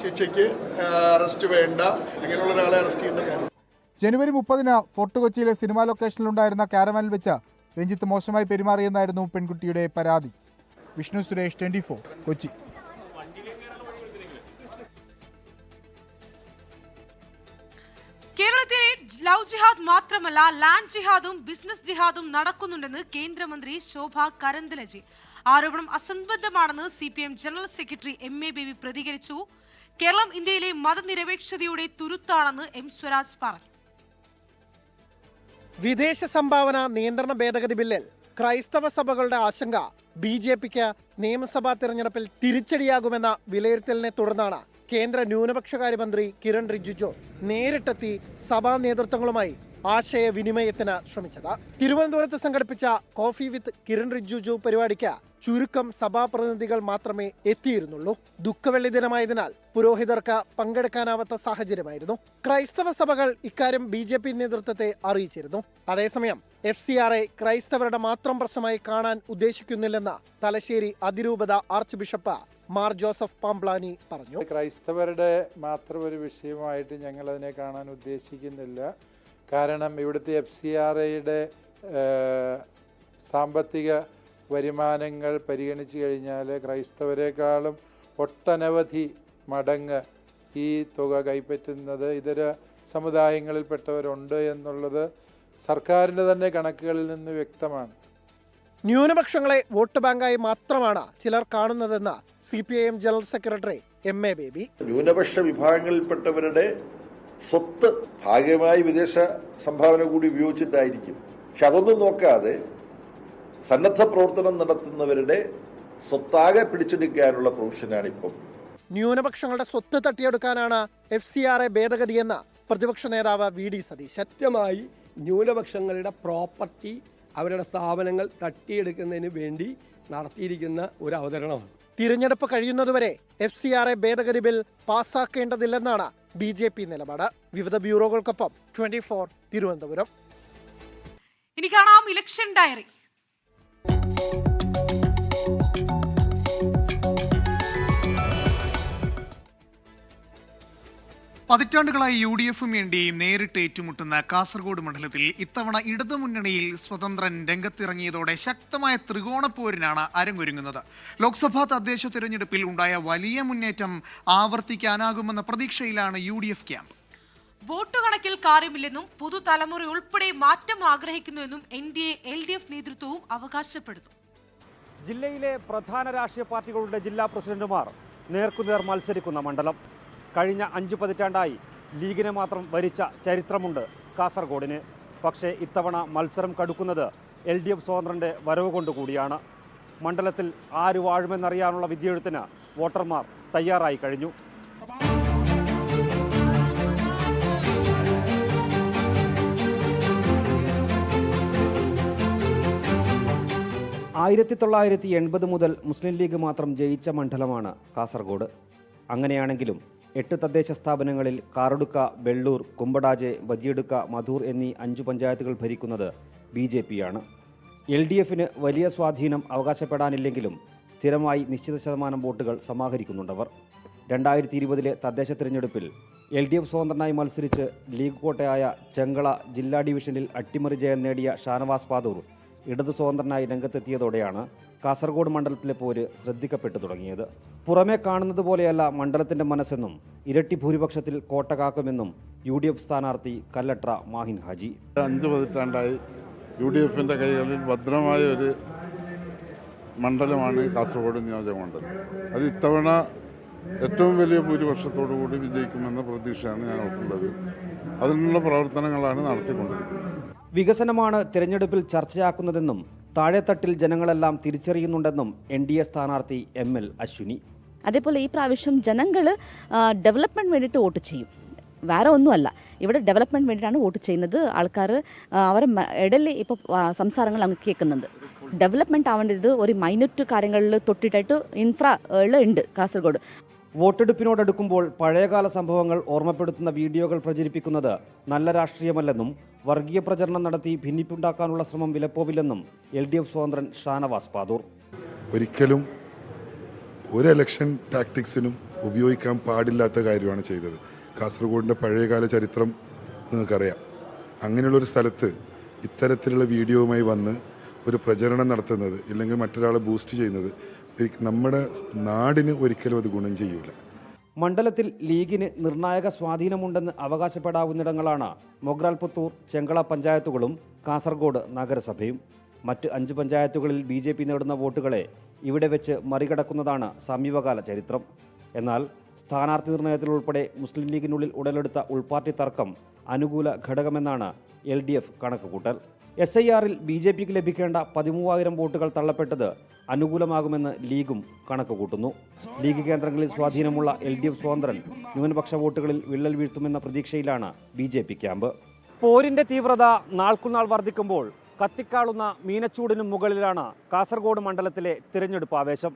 ശിക്ഷയ്ക്ക് അറസ്റ്റ് വേണ്ട, അങ്ങനെയുള്ള ഒരാളെ അറസ്റ്റ് ചെയ്യേണ്ട കാര്യം. ജനുവരി 30-ന് ഫോർട്ട് കൊച്ചിയിലെ സിനിമാ ലൊക്കേഷനിലുണ്ടായിരുന്ന കാരവാനിൽ വെച്ച് രഞ്ജിത്ത് മോശമായി പെരുമാറിയെന്നായിരുന്നു പെൺകുട്ടിയുടെ പരാതി. വിഷ്ണു സുരേഷ്, 24, കൊച്ചി. കേരളത്തിലെ ലവ് ജിഹാദ് മാത്രമല്ല ലാൻഡ് ജിഹാദും ബിസിനസ് ജിഹാദും നടക്കുന്നുണ്ടെന്ന് കേന്ദ്രമന്ത്രി ശോഭ കരന്തലജെ. ആരോപണം അസംബന്ധമാണെന്ന് CPM general secretary MA baby പ്രതികരിച്ചു. കേരളം ഇന്ത്യയിലെ മതനിരപേക്ഷതയുടെ തുരുത്താണെന്ന് M സ്വരാജ് പറഞ്ഞു. വിദേശ സംഭാവന നിയന്ത്രണ ഭേദഗതി ബില്ലിൽ ക്രൈസ്തവ സഭകളുടെ ആശങ്ക BJPക്ക് നിയമസഭാ തെരഞ്ഞെടുപ്പിൽ തിരിച്ചടിയാകുമെന്ന വിലയിരുത്തലിനെ തുടർന്നാണ് കേന്ദ്ര ന്യൂനപക്ഷകാര്യമന്ത്രി കിരൺ റിജിജു നേരിട്ടെത്തി സഭാ നേതൃത്വങ്ങളുമായി ആശയവിനിമയത്തിന് ശ്രമിച്ചത്. തിരുവനന്തപുരത്ത് സംഘടിപ്പിച്ച കോഫി വിത്ത് കിരൺ റിജിജു പരിപാടിക്ക് ചുരുക്കം സഭാപ്രതിനിധികൾ മാത്രമേ എത്തിയിരുന്നുള്ളൂ. ദുഃഖവെള്ളി ദിനമായതിനാൽ പുരോഹിതർക്ക് പങ്കെടുക്കാനാവാത്ത സാഹചര്യമായിരുന്നു. ക്രൈസ്തവ സഭകൾ ഇക്കാര്യം BJP നേതൃത്വത്തെ അറിയിച്ചിരുന്നു. അതേസമയം FCRA ക്രൈസ്തവരുടെ മാത്രം പ്രശ്നമായി കാണാൻ ഉദ്ദേശിക്കുന്നില്ലെന്ന് തലശ്ശേരി അതിരൂപത arch bishop Mar Joseph Pamplany പറഞ്ഞു. ക്രൈസ്തവരുടെ മാത്രം ഒരു വിഷയമായിട്ട് ഞങ്ങൾ അതിനെ കാണാൻ ഉദ്ദേശിക്കുന്നില്ല. കാരണം ഇവിടുത്തെ FCRAയുടെ സാമ്പത്തിക വരുമാനങ്ങൾ പരിഗണിച്ചു കഴിഞ്ഞാൽ ക്രൈസ്തവരെക്കാളും ഒട്ടനവധി മടങ്ങ് ഈ തുക കൈപ്പറ്റുന്നത് ഇതര സമുദായങ്ങളിൽപ്പെട്ടവരുണ്ട് എന്നുള്ളത് സർക്കാരിൻ്റെ തന്നെ കണക്കുകളിൽ നിന്ന് വ്യക്തമാണ്. ന്യൂനപക്ഷങ്ങളെ വോട്ട് ബാങ്കായി മാത്രമാണ് ചിലർ കാണുന്നതെന്ന് CPIM general secretary MA baby. ന്യൂനപക്ഷ വിഭാഗങ്ങളിൽപ്പെട്ടവരുടെ സ്വത്ത് ഭാഗമായി വിദേശ സംഭാവന കൂടി ഉപയോഗിച്ചിട്ടായിരിക്കും. പക്ഷെ അതൊന്നും നോക്കാതെ സന്നദ്ധ പ്രവർത്തനം നടത്തുന്നവരുടെ സ്വത്താകെ പിടിച്ചെടുക്കാനുള്ള പ്രൊവിഷനാണ് ഇപ്പം. ന്യൂനപക്ഷങ്ങളുടെ സ്വത്ത് തട്ടിയെടുക്കാനാണ് FCRA ഭേദഗതിയെന്ന് പ്രതിപക്ഷ നേതാവ് VD സതീശൻ. സത്യമായി ന്യൂനപക്ഷങ്ങളുടെ പ്രോപ്പർട്ടി അവരുടെ സ്ഥാപനങ്ങൾ തട്ടിയെടുക്കുന്നതിന് വേണ്ടി നടത്തിയിരിക്കുന്ന ഒരു അവതരണമാണ്. തിരഞ്ഞെടുപ്പ് കഴിയുന്നതുവരെ FCRA ഭേദഗതി ബിൽ പാസ്സാക്കേണ്ടതില്ലെന്നാണ് BJP നിലപാട്. വിവിധ ബ്യൂറോകൾക്കൊപ്പം 24 തിരുവനന്തപുരം. ഇനി കാണാം ഇലക്ഷൻ ഡയറി. പതിറ്റാണ്ടുകളായി UDFും NDAയും നേരിട്ട് ഏറ്റുമുട്ടുന്ന കാസർഗോഡ് മണ്ഡലത്തിൽ ഇത്തവണ ഇടതുമുന്നണിയിൽ സ്വതന്ത്രൻ രംഗത്തിറങ്ങിയതോടെ ശക്തമായ ത്രികോണപ്പോരിനാണ് അരങ്ങൊരുങ്ങുന്നത്. ലോക്സഭാ തദ്ദേശ തിരഞ്ഞെടുപ്പിൽ ഉണ്ടായ വലിയ മുന്നേറ്റം ആവർത്തിക്കാനാകുമെന്ന പ്രതീക്ഷയിലാണ് UDF ക്യാമ്പ്. വോട്ട് കണക്കിൽ കാര്യമില്ലെന്നും പുതുതലമുറ ഉൾപ്പെടെ മാറ്റം ആഗ്രഹിക്കുന്നുവെന്നും NDA LDF നേതൃത്വവും അവകാശപ്പെടുന്നു. ജില്ലയിലെ പ്രധാന രാഷ്ട്രീയ പാർട്ടികളുടെ ജില്ലാ പ്രസിഡന്റുമാർ നേർക്കുനേർ മത്സരിക്കുന്ന മണ്ഡലം. കഴിഞ്ഞ 5 പതിറ്റാണ്ടായി ലീഗിനെ മാത്രം ഭരിച്ച ചരിത്രമുണ്ട് കാസർഗോഡിന്. പക്ഷേ ഇത്തവണ മത്സരം കടുക്കുന്നത് LDF സ്വതന്ത്രന്റെ വരവ് കൊണ്ടുകൂടിയാണ്. മണ്ഡലത്തിൽ ആര് വാഴുമെന്നറിയാനുള്ള വിധിയെഴുത്തിന് വോട്ടർമാർ തയ്യാറായി കഴിഞ്ഞു. 1980 മുതൽ മുസ്ലിം ലീഗ് മാത്രം ജയിച്ച മണ്ഡലമാണ് കാസർഗോഡ്. അങ്ങനെയാണെങ്കിലും 8 തദ്ദേശ സ്ഥാപനങ്ങളിൽ കാറടുക്ക, ബെള്ളൂർ, കുമ്പടാജെ, വജിയെടുക്ക, മധൂർ എന്നീ 5 പഞ്ചായത്തുകൾ ഭരിക്കുന്നത് BJPയാണ്. LDFന് വലിയ സ്വാധീനം അവകാശപ്പെടാനില്ലെങ്കിലും സ്ഥിരമായി നിശ്ചിത ശതമാനം വോട്ടുകൾ സമാഹരിക്കുന്നുണ്ടവർ. 2020 തദ്ദേശ തിരഞ്ഞെടുപ്പിൽ LDF സ്വതന്ത്രനായി മത്സരിച്ച് ലീഗ് കോട്ടയായ ചെങ്കള ജില്ലാ ഡിവിഷനിൽ അട്ടിമറി ജയം നേടിയ ഷാനവാസ് പാതൂർ ഇടതു സ്വതന്ത്രനായി രംഗത്തെത്തിയതോടെയാണ് കാസർഗോഡ് മണ്ഡലത്തിലെ പോര് ശ്രദ്ധിക്കപ്പെട്ടു തുടങ്ങിയത്. പുറമെ കാണുന്നത് പോലെയല്ല മണ്ഡലത്തിന്റെ മനസ്സെന്നും ഇരട്ടി ഭൂരിപക്ഷത്തിൽ കോട്ട കാക്കുമെന്നും UDF സ്ഥാനാർത്ഥി കല്ലട്ര മാഹിൻ ഹാജി. 5 പതിറ്റാണ്ടായി UDFന്റെ കൈകളിൽ ഭദ്രമായ ഒരു മണ്ഡലമാണ് കാസർഗോഡ് നിയോജക മണ്ഡലം. അത് ഇത്തവണ ഏറ്റവും വലിയ ഭൂരിപക്ഷത്തോടു കൂടി വിജയിക്കുമെന്ന പ്രതീക്ഷയാണ് ഞങ്ങൾക്കുള്ളത്. അതിനുള്ള പ്രവർത്തനങ്ങളാണ് നടത്തിക്കൊണ്ടിരിക്കുന്നത്. വികസനമാണ് തിരഞ്ഞെടുപ്പിൽ ചർച്ചയാക്കുന്നതെന്നും താഴെത്തട്ടിൽ ജനങ്ങളെല്ലാം തിരിച്ചറിയുന്നുണ്ടെന്നും NDA സ്ഥാനാർത്ഥി ML അശ്വിനി. അതേപോലെ ഈ പ്രാവശ്യം ജനങ്ങൾ ഡെവലപ്മെൻറ്റ് വേണ്ടിയിട്ട് വോട്ട് ചെയ്യും, വേറെ ഒന്നുമല്ല. ഇവിടെ ഡെവലപ്മെൻറ്റ് വേണ്ടിയിട്ടാണ് വോട്ട് ചെയ്യുന്നത്. ആൾക്കാർ അവരെ ഇടയിൽ ഇപ്പോൾ സംസാരങ്ങൾ അങ്ങ് കേൾക്കുന്നുണ്ട്. ഡെവലപ്മെൻറ്റ് ആവേണ്ടത് ഒരു മൈന്യൂട്ട് കാര്യങ്ങളിൽ തൊട്ടിട്ടായിട്ട് ഇൻഫ്രാ ഉണ്ട് കാസർഗോഡ്. വോട്ടെടുപ്പിനോടടുക്കുമ്പോൾ പഴയകാല സംഭവങ്ങൾ ഓർമ്മപ്പെടുത്തുന്ന വീഡിയോകൾ പ്രചരിപ്പിക്കുന്നത് നല്ല രാഷ്ട്രീയമല്ലെന്നും വർഗീയ പ്രചരണം നടത്തി ഭിന്നിപ്പുണ്ടാക്കാനുള്ള ശ്രമം വിലപ്പോവില്ലെന്നും LDF സ്വതന്ത്രൻ ഷാനവാസ് പാദൂർ. ഒരിക്കലും ഒരു ഇലക്ഷൻ ടാക്ടിക്സിനും ഉപയോഗിക്കാൻ പാടില്ലാത്ത കാര്യമാണ് ചെയ്തത്. കാസർഗോഡിൻ്റെ പഴയകാല ചരിത്രം നിങ്ങൾക്കറിയാം. അങ്ങനെയുള്ളൊരു സ്ഥലത്ത് ഇത്തരത്തിലുള്ള വീഡിയോവുമായി വന്ന് ഒരു പ്രചരണം നടത്തുന്നത് ഇല്ലെങ്കിൽ മറ്റൊരാളെ ബൂസ്റ്റ് ചെയ്യുന്നത് നമ്മുടെ നാടിന് ഒരിക്കലും അത് ഗുണം ചെയ്യൂല. മണ്ഡലത്തിൽ ലീഗിന് നിർണായക സ്വാധീനമുണ്ടെന്ന് അവകാശപ്പെടാവുന്നിടങ്ങളാണ് മൊഗ്രാൽ പുത്തൂർ, ചെങ്കള പഞ്ചായത്തുകളും കാസർഗോഡ് നഗരസഭയും. മറ്റ് 5 പഞ്ചായത്തുകളിൽ BJP നേടുന്ന വോട്ടുകളെ ഇവിടെ വെച്ച് മറികടക്കുന്നതാണ് സമീപകാല ചരിത്രം. എന്നാൽ സ്ഥാനാർത്ഥി നിർണയത്തിൽ ഉൾപ്പെടെ മുസ്ലിം ലീഗിനുള്ളിൽ ഉടലെടുത്ത ഉൾപാർട്ടി തർക്കം അനുകൂല ഘടകമെന്നാണ് LDF കണക്കുകൂട്ടൽ. SIR-ൽ BJPക്ക് ലഭിക്കേണ്ട 13,000 വോട്ടുകൾ തള്ളപ്പെട്ടത് അനുകൂലമാകുമെന്ന് ലീഗും കണക്കുകൂട്ടുന്നു. ലീഗ് കേന്ദ്രങ്ങളിൽ സ്വാധീനമുള്ള LDF സ്വതന്ത്രൻ ന്യൂനപക്ഷ വോട്ടുകളിൽ വിള്ളൽ വീഴ്ത്തുമെന്ന പ്രതീക്ഷയിലാണ് BJP ക്യാമ്പ്. പോരിന്റെ തീവ്രത നാൾക്കുനാൾ വർദ്ധിക്കുമ്പോൾ കത്തിക്കാളുന്ന മീനച്ചൂടിനും മുകളിലാണ് കാസർഗോഡ് മണ്ഡലത്തിലെ തിരഞ്ഞെടുപ്പ് ആവേശം.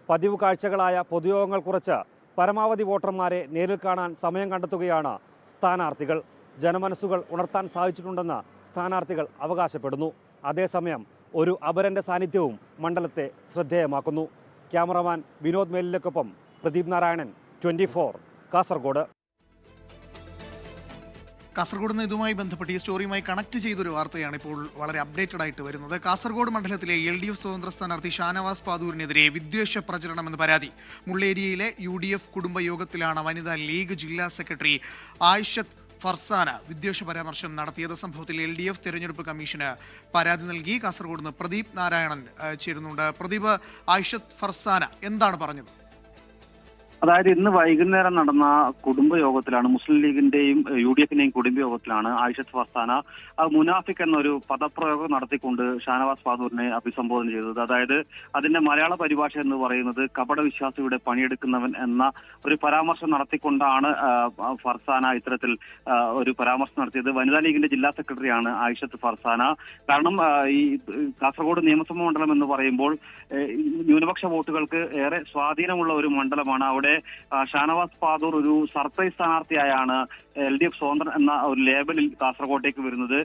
പതിവ് കാഴ്ചകളായ പൊതുയോഗങ്ങൾ കുറച്ച് പരമാവധി വോട്ടർമാരെ നേരിൽ കാണാൻ സമയം കണ്ടെത്തുകയാണ് സ്ഥാനാർത്ഥികൾ. ജനമനസ്സുകൾ ഉണർത്താൻ സാധിച്ചിട്ടുണ്ടെന്ന് സ്ഥാനാർത്ഥികൾ അവകാശപ്പെടുന്നു. അതേസമയം ഒരു അപരന്റെ സാന്നിധ്യവും മണ്ഡലത്തെ ശ്രദ്ധേയമാക്കുന്നു. ക്യാമറമാൻ വിനോദ് മേലിലക്കൊപ്പം പ്രദീപ് നാരായണൻ, 24 കാസർഗോഡ്. കാസർഗോഡ് നിന്ന് ഇതുമായി ബന്ധപ്പെട്ട് ഈ സ്റ്റോറിയുമായി കണക്ട് ചെയ്തൊരു വാർത്തയാണ് ഇപ്പോൾ വളരെ അപ്ഡേറ്റഡ് ആയിട്ട് വരുന്നത്. കാസർഗോഡ് മണ്ഡലത്തിലെ LDF സ്വതന്ത്ര സ്ഥാനാർത്ഥി ഷാനവാസ് പാദൂരിനെതിരെ വിദ്വേഷ പ്രചരണമെന്ന് പരാതി. മുള്ളേരിയയിലെ UDF കുടുംബയോഗത്തിലാണ് വനിതാ ലീഗ് ജില്ലാ സെക്രട്ടറി ആയിഷത്ത് ഫർസാന വിദ്വേഷ പരാമർശം നടത്തിയത്. സംഭവത്തിൽ LDF തെരഞ്ഞെടുപ്പ് കമ്മീഷന് പരാതി നൽകി. കാസർഗോഡ് നിന്ന് പ്രദീപ് നാരായണൻ ചേരുന്നുണ്ട്. പ്രദീപ്, ആയിഷത്ത് ഫർസാന എന്താണ് പറഞ്ഞത്? അതായത് ഇന്ന് വൈകുന്നേരം നടന്ന കുടുംബയോഗത്തിലാണ്, മുസ്ലിം ലീഗിന്റെയും UDF-ന്റെയും കുടുംബയോഗത്തിലാണ് ആയിഷത്ത് ഫർസാന മുനാഫിക് എന്നൊരു പദപ്രയോഗം നടത്തിക്കൊണ്ട് ഷാനവാസ് പാദൂരിനെ അഭിസംബോധന ചെയ്തത്. അതായത് അതിന്റെ മലയാള പരിഭാഷ എന്ന് പറയുന്നത് കപട വിശ്വാസിയുടെ പണിയെടുക്കുന്നവൻ എന്ന ഒരു പരാമർശം നടത്തിക്കൊണ്ടാണ് ഫർസാന ഇത്തരത്തിൽ ഒരു പരാമർശം നടത്തിയത്. വനിതാ ലീഗിന്റെ ജില്ലാ സെക്രട്ടറിയാണ് ആയിഷത്ത് ഫർസാന. കാരണം ഈ കാസർഗോഡ് നിയമസഭാ മണ്ഡലം എന്ന് പറയുമ്പോൾ ന്യൂനപക്ഷ വോട്ടുകൾക്ക് ഏറെ സ്വാധീനമുള്ള ഒരു മണ്ഡലമാണ്. അവിടെ ഷാനവാസ് പാദൂർ ഒരു സർപ്രൈസ് സ്ഥാനാർത്ഥിയായാണ് LDF സ്വതന്ത്രൻ എന്ന ഒരു ലേബലിൽ കാസർഗോട്ടേക്ക് വരുന്നത്.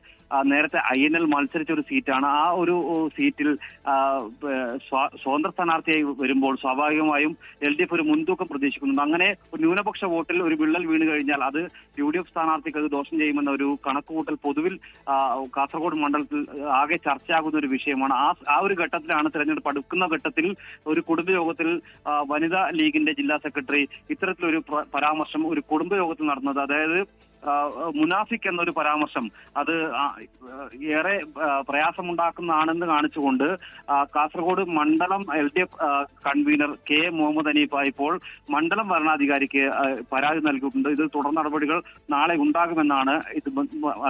നേരത്തെ INL മത്സരിച്ച ഒരു സീറ്റാണ്. ആ ഒരു സീറ്റിൽ സ്വതന്ത്ര സ്ഥാനാർത്ഥിയായി വരുമ്പോൾ സ്വാഭാവികമായും LDF ഒരു മുൻതൂക്കം പ്രതീക്ഷിക്കുന്നുണ്ട്. അങ്ങനെ ഒരു ന്യൂനപക്ഷ വോട്ടിൽ ഒരു വിള്ളൽ വീണ് കഴിഞ്ഞാൽ അത് UDF സ്ഥാനാർത്ഥിക്ക് അത് ദോഷം ചെയ്യുമെന്ന ഒരു കണക്കുകൂട്ടൽ പൊതുവിൽ കാസർഗോഡ് മണ്ഡലത്തിൽ ആകെ ചർച്ചയാകുന്ന ഒരു വിഷയമാണ്. ആ ഒരു ഘട്ടത്തിലാണ് തെരഞ്ഞെടുപ്പ് അടുക്കുന്ന ഘട്ടത്തിൽ ഒരു കുടുംബയോഗത്തിൽ വനിതാ ലീഗിന്റെ ജില്ലാ സെക്രട്ടറി ഇത്തരത്തിലൊരു പരാമർശം ഒരു കുടുംബയോഗത്തിൽ നടന്നത്. അതായത് മുനാഫിക് എന്നൊരു പരാമർശം അത് ഏറെ പ്രയാസമുണ്ടാക്കുന്നതാണെന്ന് കാണിച്ചുകൊണ്ട് കാസർഗോഡ് മണ്ഡലം LDF convener K Muhammad Haneefa ഇപ്പോൾ മണ്ഡലം വരണാധികാരിക്ക് പരാതി നൽകിയിട്ടുണ്ട്. ഇത് തുടർ നടപടികൾ നാളെ ഉണ്ടാകുമെന്നാണ് ഇത്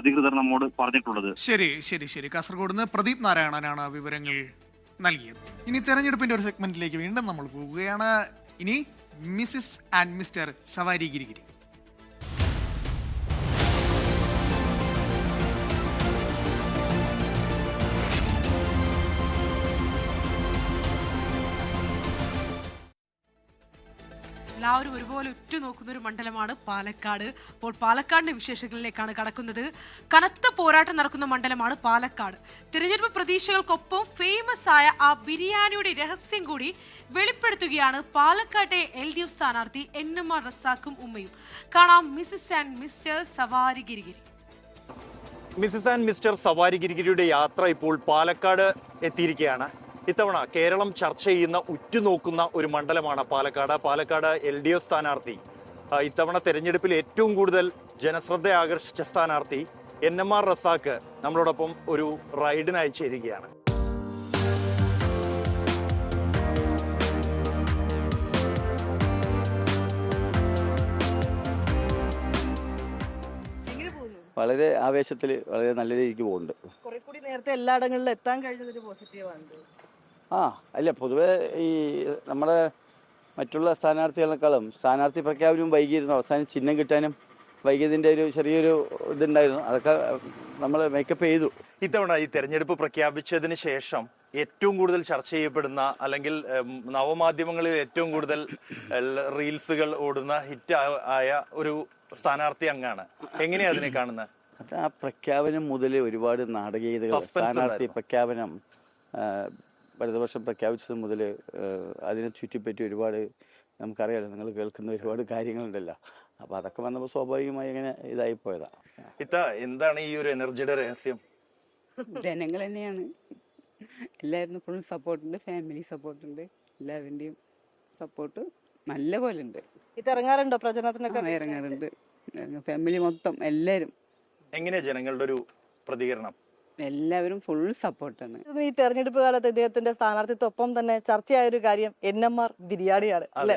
അധികൃതർ നമ്മോട് പറഞ്ഞിട്ടുള്ളത്. ശരി ശരി ശരി കാസർഗോഡ് നിന്ന് പ്രദീപ് നാരായണനാണ് വിവരങ്ങൾ നൽകിയത്. ഇനി തെരഞ്ഞെടുപ്പിന്റെ ഒരു സെഗ്മെന്റിലേക്ക് വീണ്ടും നമ്മൾ പോവുകയാണ്. ഇനി മിസിസ് ആൻഡ് മിസ്റ്റർ സവാരി ഗിരിഗിരി. എല്ലാവരും ഒരുപോലെ ഉറ്റുനോക്കുന്ന ഒരു മണ്ഡലമാണ് പാലക്കാട്. അപ്പോൾ പാലക്കാടിന്റെ വിശേഷങ്ങളിലേക്കാണ് കടക്കുന്നത്. കനത്ത പോരാട്ടം നടക്കുന്ന മണ്ഡലമാണ് പാലക്കാട്. തിരഞ്ഞെടുപ്പ് പ്രതീക്ഷകൾക്കൊപ്പം ഫേമസ് ആയ ആ ബിരിയാണിയുടെ രഹസ്യം കൂടി വെളിപ്പെടുത്തുകയാണ് പാലക്കാട്ടെ LDF സ്ഥാനാർത്ഥി NMR റസാഖും ഉമ്മയും. കാണാം മിസിസ് ആൻഡ് മിസ്റ്റർ സവാരി ഗിരിഗിരി. മിസിസ് ആൻഡ് മിസ്റ്റർ സവാരി ഗിരിഗിരിയുടെ യാത്ര ഇപ്പോൾ പാലക്കാട് എത്തിയിരിക്കുകയാണ്. ഇത്തവണ കേരളം ചർച്ച ചെയ്യുന്ന ഉറ്റുനോക്കുന്ന ഒരു മണ്ഡലമാണ് പാലക്കാട്. പാലക്കാട് LDF സ്ഥാനാർത്ഥി ഇത്തവണ തെരഞ്ഞെടുപ്പിൽ ഏറ്റവും കൂടുതൽ ജനശ്രദ്ധ ആകർഷിച്ച സ്ഥാനാർത്ഥി NMR റസാഖ് നമ്മളോടൊപ്പം ഒരു റൈഡിന് അയച്ചിരിക്കുകയാണ്. വളരെ ആവേശത്തിൽ വളരെ നല്ല രീതിക്ക് പോകുന്നുണ്ട്. കുറെ കൂടി നേരത്തെ എല്ലായിടങ്ങളിലും എത്താൻ കഴിഞ്ഞതൊരു പോസിറ്റീവാണ്. അല്ല, പൊതുവെ ഈ നമ്മുടെ മറ്റുള്ള സ്ഥാനാർത്ഥികളെക്കാളും സ്ഥാനാർത്ഥി പ്രഖ്യാപനവും വൈകിയിരുന്നു. അവസാനം ചിഹ്നം കിട്ടാനും വൈകിയതിൻ്റെ ഒരു ചെറിയൊരു ഇതുണ്ടായിരുന്നു. അതൊക്കെ നമ്മൾ മേക്കപ്പ് ചെയ്തു. ഇത്തവണ ഈ തെരഞ്ഞെടുപ്പ് പ്രഖ്യാപിച്ചതിന് ശേഷം ഏറ്റവും കൂടുതൽ ചർച്ച ചെയ്യപ്പെടുന്ന അല്ലെങ്കിൽ നവമാധ്യമങ്ങളിൽ ഏറ്റവും കൂടുതൽ റീൽസുകൾ ഓടുന്ന ഹിറ്റ് ആയ ഒരു സ്ഥാനാർത്ഥി അങ്ങാണ്. എങ്ങനെയാ അതിനെ കാണുന്നത്? അത് ആ പ്രഖ്യാപനം മുതൽ ഒരുപാട് നാടകീയതകൾ, സ്ഥാനാർത്ഥി പ്രഖ്യാപനം വലതുപക്ഷം പ്രഖ്യാപിച്ചത് മുതൽ അതിനെ ചുറ്റിപ്പറ്റി ഒരുപാട് നമുക്കറിയാലോ, നിങ്ങൾ കേൾക്കുന്ന ഒരുപാട് കാര്യങ്ങളുണ്ടല്ലോ. അപ്പോൾ അതൊക്കെ വന്നപ്പോൾ സ്വാഭാവികമായി അങ്ങനെ ഇതായി പോയതാ. എന്താണ് ഈ ഒരു എനർജിയുടെ രഹസ്യം? ജനങ്ങൾ തന്നെയാണ്. എല്ലാവരും ഫുൾ സപ്പോർട്ടുണ്ട്, ഫാമിലി സപ്പോർട്ടുണ്ട്, എല്ലാവരുടെയും സപ്പോർട്ട് നല്ല പോലെ ഉണ്ട്. ഇറങ്ങാറുണ്ടോ പ്രചരണത്തിനൊക്കെ? ഇറങ്ങാറുണ്ട്, ഫാമിലി മൊത്തം എല്ലാവരും. എങ്ങനെയാ ജനങ്ങളുടെ ഒരു പ്രതികരണം? എല്ലാവരും ഫുൾ സപ്പോർട്ടാണ്. ഈ തെരഞ്ഞെടുപ്പ് കാലത്ത് ഇദ്ദേഹത്തിന്റെ സ്ഥാനാർത്ഥിത്വം തന്നെ ചർച്ചയായ ഒരു കാര്യം NMR ബിരിയാണിയാണ് അല്ലെ?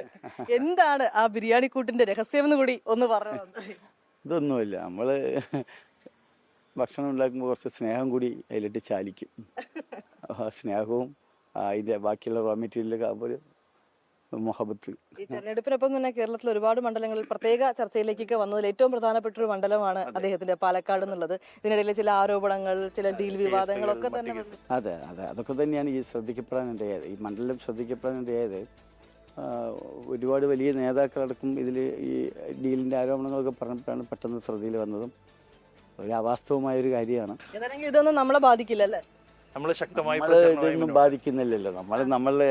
എന്താണ് ആ ബിരിയാണി കൂട്ടിന്റെ രഹസ്യം എന്ന് കൂടി ഒന്ന് പറഞ്ഞത്? ഇതൊന്നുമില്ല, നമ്മള് ഭക്ഷണം ഉണ്ടാക്കുമ്പോൾ കുറച്ച് സ്നേഹം കൂടി അതിലിട്ട് ചാലിക്കും. സ്നേഹവും അതിന്റെ ബാക്കിയുള്ള റോ മെറ്റീരിയലൊക്കെ ആകുമ്പോൾ മുഹബത്ത്. ഈ തെരഞ്ഞെടുപ്പിനൊപ്പം തന്നെ കേരളത്തിൽ ഒരുപാട് മണ്ഡലങ്ങളിൽ പ്രത്യേക ചർച്ചയിലേക്കൊക്കെ വന്നതിൽ ഏറ്റവും പ്രധാനപ്പെട്ട ഒരു മണ്ഡലമാണ് അദ്ദേഹത്തിന്റെ പാലക്കാട് എന്നുള്ളത്. ഇതിനിടയിൽ ചില ആരോപണങ്ങൾ, ചില ഡീൽ വിവാദങ്ങളൊക്കെ തന്നെ. അതെ, അതൊക്കെ തന്നെയാണ് ഈ ശ്രദ്ധിക്കപ്പെടാനിടയായത്. ഈ മണ്ഡലം ശ്രദ്ധിക്കപ്പെടാനിടയായത് ഒരുപാട് വലിയ നേതാക്കളടക്കം ഇതിൽ ഈ ഡീലിന്റെ ആരോപണങ്ങളൊക്കെ പറഞ്ഞപ്പോഴാണ് പെട്ടെന്ന് ശ്രദ്ധയിൽ വന്നതും. ഒരു അവാസ്തവമായ ഒരു കാര്യമാണ്. ഇതൊന്നും നമ്മളെ ബാധിക്കില്ലല്ലേ? ഇതൊന്നും ബാധിക്കുന്നില്ലല്ലോ. നമ്മളുടെ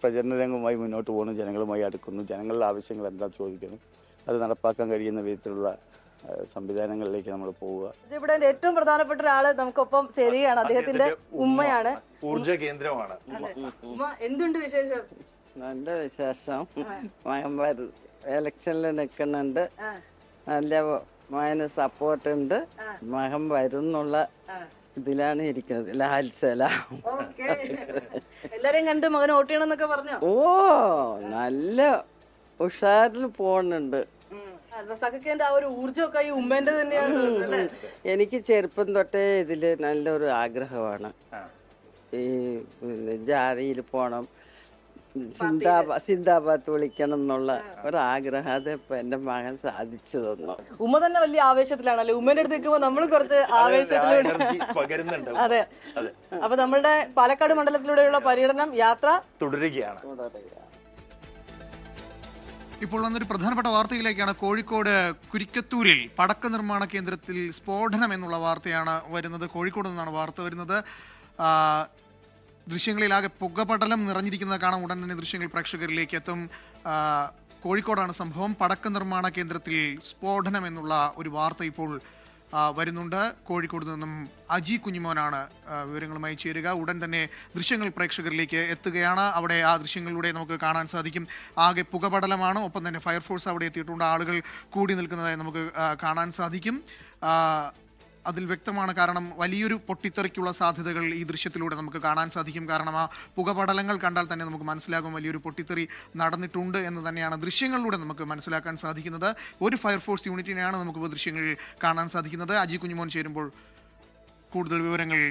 പ്രചരണ രംഗവുമായി മുന്നോട്ട് പോകുന്നു, ജനങ്ങളുമായി അടുക്കുന്നു, ജനങ്ങളുടെ ആവശ്യങ്ങൾ എന്താ ചോദിക്കുന്നു, അത് നടപ്പാക്കാൻ കഴിയുന്ന വിധത്തിലുള്ള സംവിധാനങ്ങളിലേക്ക് നമ്മൾ പോവുക. ഇവിടെ ഏറ്റവും പ്രധാനപ്പെട്ട ഒരാള് നമുക്കൊപ്പം ചേരുകയാണ്. അദ്ദേഹത്തിന്റെ ഉമ്മയാണ്, ഊർജ കേന്ദ്രമാണ്. എന്തുണ്ട് വിശേഷം? നല്ല വിശേഷം. എലക്ഷനിൽ നിൽക്കുന്നുണ്ട്, നല്ല മകന് സപ്പോർട്ട് ഉണ്ട്, മകൻ വരുന്നുള്ള ഇതിലാണ് ഇരിക്കുന്നത്. ലാൽ സലാം. എല്ലാരെയും കണ്ട് മകൻ വോട്ട് ചെയ്യണം എന്നൊക്കെ പറഞ്ഞു. ഓ, നല്ല ഉഷാറിൽ പോകുന്നുണ്ട്. ആ ഒരു ഊർജ്ജമൊക്കെ ഈ ഉമ്മേന്റെ തന്നെയാണ്. എനിക്ക് ചെറുപ്പം തൊട്ടേ ഇതില് നല്ലൊരു ആഗ്രഹമാണ്. ഈ ജാതിയിൽ പോണം, സിന്ദാബാദ് വിളിക്കണം എന്നുള്ള ഒരാഗ്രഹം. അതിപ്പോ എന്റെ മകൻ സാധിച്ചു തന്നു. ഉമ്മ തന്നെ വലിയ ആവേശത്തിലാണല്ലേ? ഉമ്മേന്റെ അടുത്ത് നിൽക്കുമ്പോ നമ്മൾ കുറച്ച് ആവേശത്തിലൂടെ. അതെ, അപ്പൊ നമ്മളുടെ പാലക്കാട് മണ്ഡലത്തിലൂടെയുള്ള പര്യടനം യാത്ര തുടരുകയാണ്. ഇപ്പോൾ വന്നൊരു പ്രധാനപ്പെട്ട വാർത്തയിലേക്കാണ്. കോഴിക്കോട് കുരിക്കത്തൂരിൽ പടക്ക നിർമ്മാണ കേന്ദ്രത്തിൽ സ്ഫോടനം എന്നുള്ള വാർത്തയാണ് വരുന്നത്. കോഴിക്കോട് നിന്നാണ് വാർത്ത വരുന്നത്. ദൃശ്യങ്ങളിലാകെ പുകപടലം നിറഞ്ഞിരിക്കുന്നത് കാണാം. ഉടൻ തന്നെ ദൃശ്യങ്ങൾ പ്രേക്ഷകരിലേക്ക് എത്തും. കോഴിക്കോടാണ് സംഭവം. പടക്ക നിർമ്മാണ കേന്ദ്രത്തിൽ സ്ഫോടനം എന്നുള്ള ഒരു വാർത്ത ഇപ്പോൾ വരുന്നുണ്ട്. കോഴിക്കോട് നിന്നും അജി കുഞ്ഞിമോനാണ് വിവരങ്ങളുമായി ചേരുക. ഉടൻ തന്നെ ദൃശ്യങ്ങൾ പ്രേക്ഷകരിലേക്ക് എത്തുകയാണ്. അവിടെ ആ ദൃശ്യങ്ങളിലൂടെ നമുക്ക് കാണാൻ സാധിക്കും. ആകെ പുകപടലമാണ്. ഒപ്പം തന്നെ ഫയർഫോഴ്സ് അവിടെ എത്തിയിട്ടുണ്ട്. ആളുകൾ കൂടി നിൽക്കുന്നതായി നമുക്ക് കാണാൻ സാധിക്കും. അതിൽ വ്യക്തമാണ്, കാരണം വലിയൊരു പൊട്ടിത്തെറിക്കുള്ള സാധ്യതകൾ ഈ ദൃശ്യത്തിലൂടെ നമുക്ക് കാണാൻ സാധിക്കും. കാരണം ആ പുകപടലങ്ങൾ കണ്ടാൽ തന്നെ നമുക്ക് മനസ്സിലാകും വലിയൊരു പൊട്ടിത്തെറി നടന്നിട്ടുണ്ട് എന്ന് തന്നെയാണ് ദൃശ്യങ്ങളിലൂടെ നമുക്ക് മനസ്സിലാക്കാൻ സാധിക്കുന്നത്. ഒരു ഫയർഫോഴ്സ് യൂണിറ്റിനെയാണ് നമുക്ക് ദൃശ്യങ്ങളിൽ കാണാൻ സാധിക്കുന്നത്. അജി കുഞ്ഞിമോൻ ചേരുമ്പോൾ കൂടുതൽ വിവരങ്ങൾ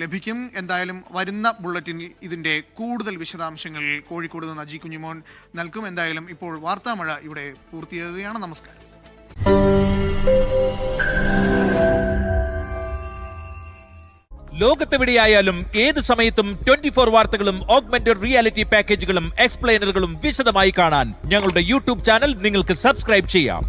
ലഭിക്കും. എന്തായാലും വരുന്ന ബുള്ളറ്റിനിൽ ഇതിൻ്റെ കൂടുതൽ വിശദാംശങ്ങൾ കോഴിക്കോട് നിന്ന് അജി കുഞ്ഞിമോൻ നൽകും. എന്തായാലും ഇപ്പോൾ വാർത്താമഴ ഇവിടെ പൂർത്തിയാകുകയാണ്. നമസ്കാരം. ലോകത്തെവിടെയായാലും ഏത് സമയത്തും 24 വാർത്തകളും ഓഗ്മെന്റഡ് റിയാലിറ്റി പാക്കേജുകളും എക്സ്പ്ലെയിനറുകളും വിശദമായി കാണാൻ ഞങ്ങളുടെ യൂട്യൂബ് ചാനൽ നിങ്ങൾക്ക് സബ്സ്ക്രൈബ് ചെയ്യാം.